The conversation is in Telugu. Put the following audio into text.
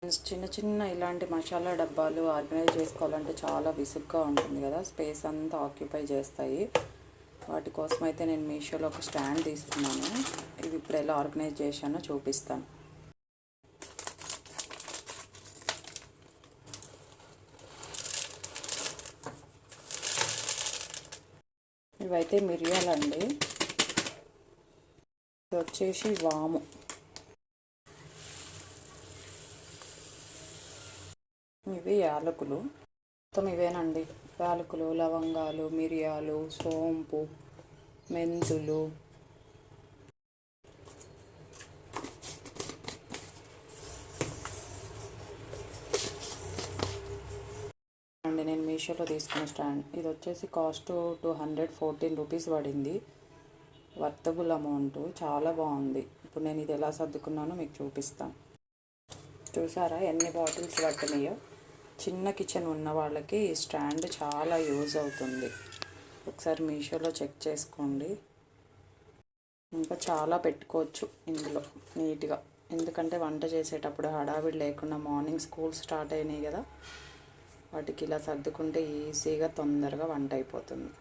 చిన్న చిన్న ఇలాంటి మసాలా డబ్బాలు ఆర్గనైజ్ చేసుకోవాలంటే చాలా విసుగ్గా ఉంటుంది కదా, స్పేస్ అంతా ఆక్యుపై చేస్తాయి. వాటి కోసం అయితే నేను మీషోలో ఒక స్టాండ్ తీసుకున్నాను. ఇవి ఇప్పుడు ఎలా ఆర్గనైజ్ చేశానో చూపిస్తాను. ఇవైతే మిరియాలండి, ఇది వచ్చేసి వాము, ఇవి యాలకులు. మొత్తం ఇవేనండి, యాలకులు, లవంగాలు, మిరియాలు, సోంపు, మెంతులు. అండి నేను మీషోలో తీసుకున్న స్టాండ్, ఇది వచ్చేసి కాస్ట్ 214 రూపీస్ పడింది. వర్తబుల్ అమౌంట్, చాలా బాగుంది. ఇప్పుడు నేను ఇది ఎలా సర్దుకున్నానో మీకు చూపిస్తాను. చూసారా ఎన్ని బాటిల్స్ పట్టినాయో. చిన్న కిచెన్ ఉన్న వాళ్ళకి ఈ స్టాండ్ చాలా యూజ్ అవుతుంది. ఒకసారి మీషోలో చెక్ చేసుకోండి. ఇంకా చాలా పెట్టుకోవచ్చు ఇందులో నీట్గా, ఎందుకంటే వంట చేసేటప్పుడు హడావిడి లేకుండా మార్నింగ్ స్కూల్ స్టార్ట్ అయినాయి కదా, వాటికి ఇలా సర్దుకుంటే ఈజీగా తొందరగా వంట అయిపోతుంది.